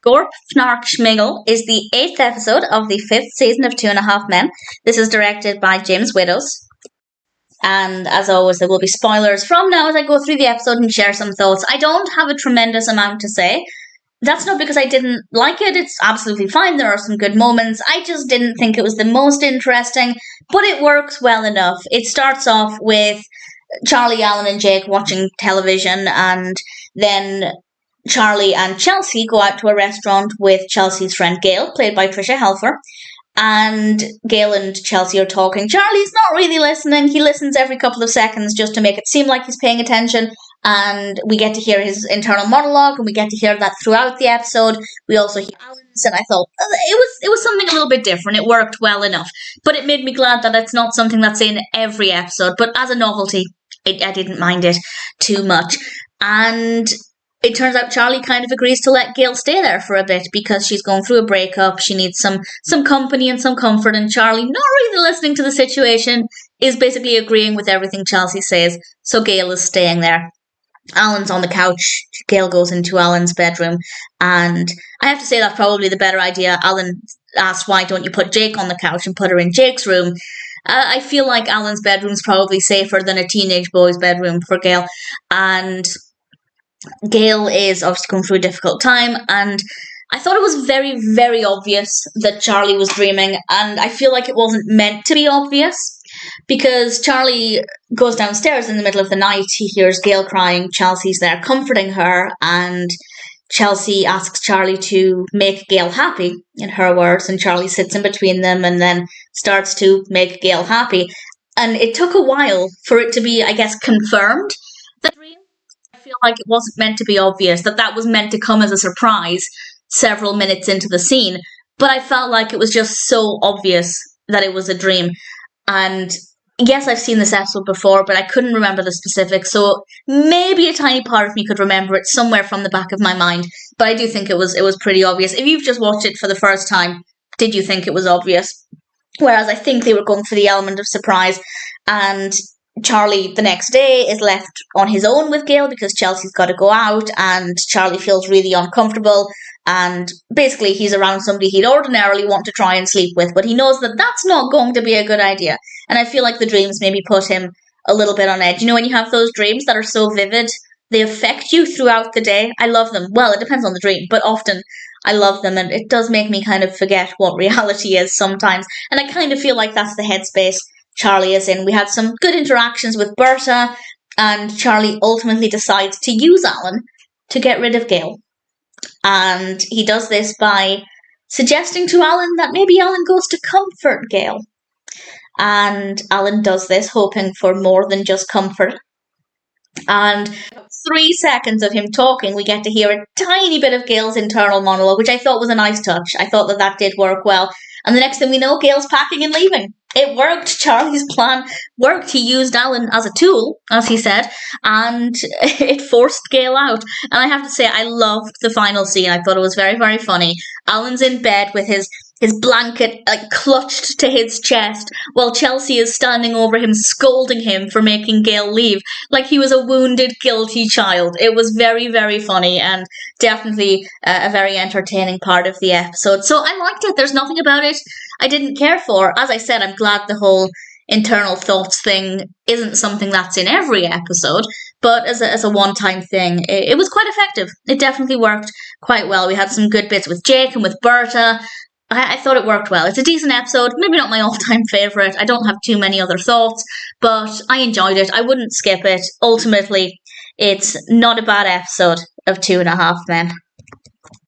Gorp, Fnark, Schmegle is the 8th episode of the 5th season of 2.5 Men. This is directed by James Widdoes. And as always, there will be spoilers from now as I go through the episode and share some thoughts. I don't have a tremendous amount to say. That's not because I didn't like it. It's absolutely fine. There are some good moments. I just didn't think it was the most interesting, but it works well enough. It starts off with Charlie, Alan, and Jake watching television, and then Charlie and Chelsea go out to a restaurant with Chelsea's friend Gail, played by Tricia Helfer. And Gail and Chelsea are talking. Charlie's not really listening. He listens every couple of seconds just to make it seem like he's paying attention. And we get to hear his internal monologue, and we get to hear that throughout the episode. We also hear Alan's, and I thought it was something a little bit different. It worked well enough. But it made me glad that it's not something that's in every episode. But as a novelty, I didn't mind it too much. And it turns out Charlie kind of agrees to let Gail stay there for a bit because she's going through a breakup. She needs some company and some comfort, and Charlie, not really listening to the situation, is basically agreeing with everything Chelsea says, so Gail is staying there. Alan's on the couch. Gail goes into Alan's bedroom, and I have to say that's probably the better idea. Alan asked, why don't you put Jake on the couch and put her in Jake's room? I feel like Alan's bedroom's probably safer than a teenage boy's bedroom for Gail, and Gail is obviously going through a difficult time, and I thought it was very, very obvious that Charlie was dreaming, and I feel like it wasn't meant to be obvious, because Charlie goes downstairs in the middle of the night, he hears Gail crying, Chelsea's there comforting her, and Chelsea asks Charlie to make Gail happy, in her words, and Charlie sits in between them and then starts to make Gail happy. And it took a while for it to be, I guess, confirmed, the dream. I feel like it wasn't meant to be obvious, that was meant to come as a surprise several minutes into the scene, but I felt like it was just so obvious that it was a dream. And yes, I've seen this episode before, but I couldn't remember the specifics, so maybe a tiny part of me could remember it somewhere from the back of my mind, but I do think it was pretty obvious. If you've just watched it for the first time, did you think it was obvious? Whereas I think they were going for the element of surprise, and Charlie the next day is left on his own with Gail because Chelsea's got to go out, and Charlie feels really uncomfortable, and basically he's around somebody he'd ordinarily want to try and sleep with, but he knows that that's not going to be a good idea. And I feel like the dreams maybe put him a little bit on edge. You know, when you have those dreams that are so vivid, they affect you throughout the day. I love them. Well, it depends on the dream, but often I love them, and it does make me kind of forget what reality is sometimes. And I kind of feel like that's the headspace Charlie is in. We had some good interactions with Berta, and Charlie ultimately decides to use Alan to get rid of Gail. And he does this by suggesting to Alan that maybe Alan goes to comfort Gail. And Alan does this, hoping for more than just comfort. And 3 seconds of him talking, we get to hear a tiny bit of Gail's internal monologue, which I thought was a nice touch. I thought that did work well. And the next thing we know, Gail's packing and leaving. It worked. Charlie's plan worked. He used Alan as a tool, as he said, and it forced Gail out. And I have to say, I loved the final scene. I thought it was very, very funny. Alan's in bed with his blanket clutched to his chest, while Chelsea is standing over him, scolding him for making Gail leave, like he was a wounded, guilty child. It was very, very funny, and definitely a very entertaining part of the episode. So I liked it. There's nothing about it I didn't care for. As I said, I'm glad the whole internal thoughts thing isn't something that's in every episode, but as a one-time thing, it was quite effective. It definitely worked quite well. We had some good bits with Jake and with Berta. I thought it worked well. It's a decent episode, maybe not my all-time favourite. I don't have too many other thoughts, but I enjoyed it. I wouldn't skip it. Ultimately, it's not a bad episode of 2.5 Men.